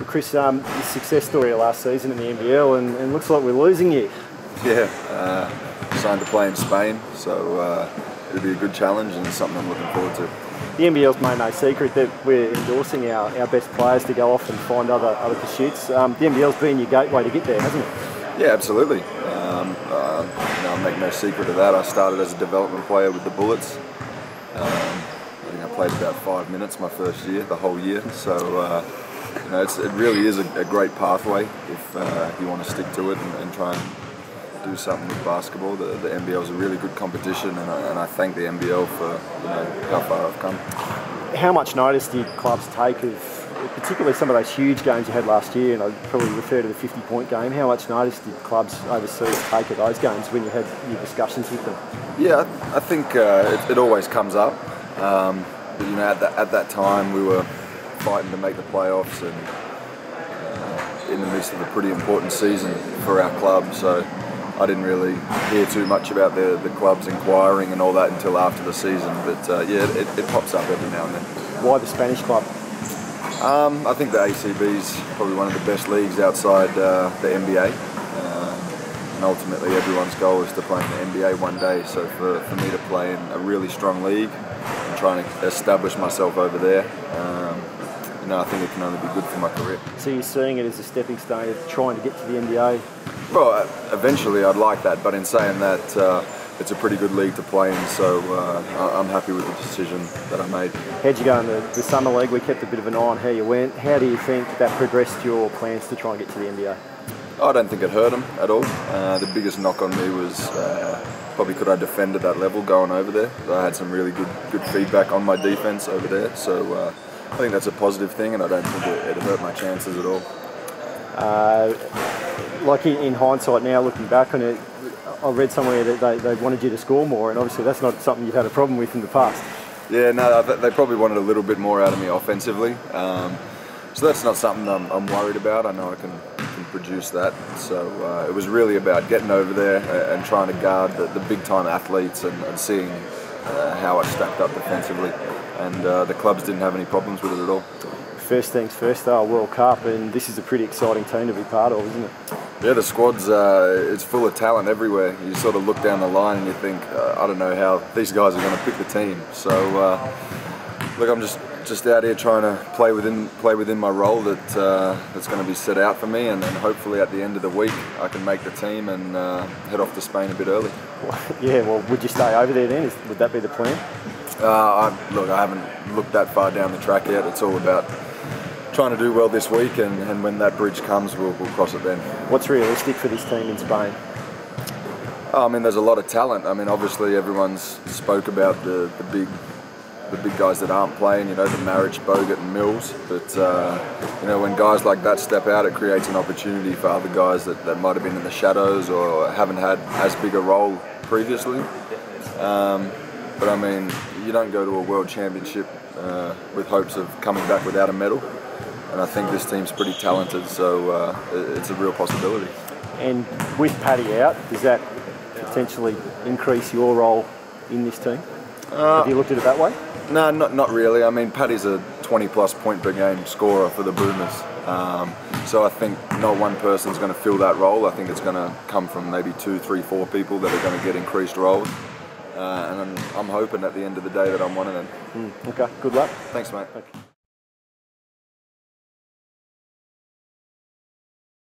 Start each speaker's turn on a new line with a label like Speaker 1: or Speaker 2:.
Speaker 1: Chris, your success story last season in the NBL, and looks like we're losing you.
Speaker 2: Yeah, signed to play in Spain, so it'll be a good challenge and something I'm looking forward to.
Speaker 1: The NBL's made no secret that we're endorsing our best players to go off and find other pursuits. The NBL's been your gateway to get there, hasn't it?
Speaker 2: Yeah, absolutely. I make no secret of that. I started as a development player with the Bullets. I think I played about 5 minutes my first year, the whole year. So it really is a great pathway if you want to stick to it and try and do something with basketball. The NBL is a really good competition, and I thank the NBL for how far I've come.
Speaker 1: How much notice did clubs take of, particularly some of those huge games you had last year, and I'd probably refer to the 50-point game? How much notice did clubs overseas take of those games when you had your discussions with them?
Speaker 2: Yeah, I think it always comes up. But at that time we were fighting to make the playoffs and in the midst of a pretty important season for our club. So I didn't really hear too much about the clubs inquiring and all that until after the season. But yeah, it pops up every now and then.
Speaker 1: Why the Spanish club?
Speaker 2: I think the ACB is probably one of the best leagues outside the NBA. And ultimately everyone's goal is to play in the NBA one day. So for me to play in a really strong league and trying to establish myself over there, I think it can only be good for my career. So
Speaker 1: you're seeing it as a stepping stone of trying to get to the NBA?
Speaker 2: Well, eventually I'd like that, but in saying that, it's a pretty good league to play in, so I'm happy with the decision that I made.
Speaker 1: How'd you go in the summer league? We kept a bit of an eye on how you went. How do you think that progressed your plans to try and get to the NBA?
Speaker 2: I don't think it hurt them at all. The biggest knock on me was probably could I defend at that level going over there. I had some really good feedback on my defense over there, so I think that's a positive thing, and I don't think it hurt my chances at all.
Speaker 1: Like in hindsight now, looking back on it, I read somewhere that they wanted you to score more, and obviously that's not something you've had a problem with in the past.
Speaker 2: Yeah, no, they probably wanted a little bit more out of me offensively. So that's not something I'm worried about. I know I can produce that. So it was really about getting over there and trying to guard the big-time athletes and seeing how I stacked up defensively. And the clubs didn't have any problems with it at all.
Speaker 1: First things first, though, World Cup, and this is a pretty exciting team to be part of, isn't it?
Speaker 2: Yeah, the squad's it's full of talent everywhere. You sort of look down the line and you think, I don't know how these guys are going to pick the team. So, look, I'm just out here trying to play within my role that's going to be set out for me, and then hopefully at the end of the week I can make the team and head off to Spain a bit early.
Speaker 1: Yeah, well, would you stay over there then? Would that be the plan?
Speaker 2: Look, I haven't looked that far down the track yet. It's all about trying to do well this week, and when that bridge comes, we'll cross it then.
Speaker 1: What's realistic for this team in Spain?
Speaker 2: I mean, there's a lot of talent. I mean, obviously everyone's spoke about the big guys that aren't playing, the Marriage, Bogut and Mills, but when guys like that step out, it creates an opportunity for other guys that might have been in the shadows or haven't had as big a role previously. But I mean, you don't go to a world championship with hopes of coming back without a medal, and I think this team's pretty talented, so it's a real possibility.
Speaker 1: And with Paddy out, does that potentially increase your role in this team? Have you looked at it that way?
Speaker 2: No, not really. I mean, Paddy's a 20-plus point per game scorer for the Boomers, so I think not one person's going to fill that role. I think it's going to come from maybe 2, 3, 4 people that are going to get increased roles. And I'm hoping at the end of the day that I'm one of them.
Speaker 1: Okay, good luck.
Speaker 2: Thanks, mate.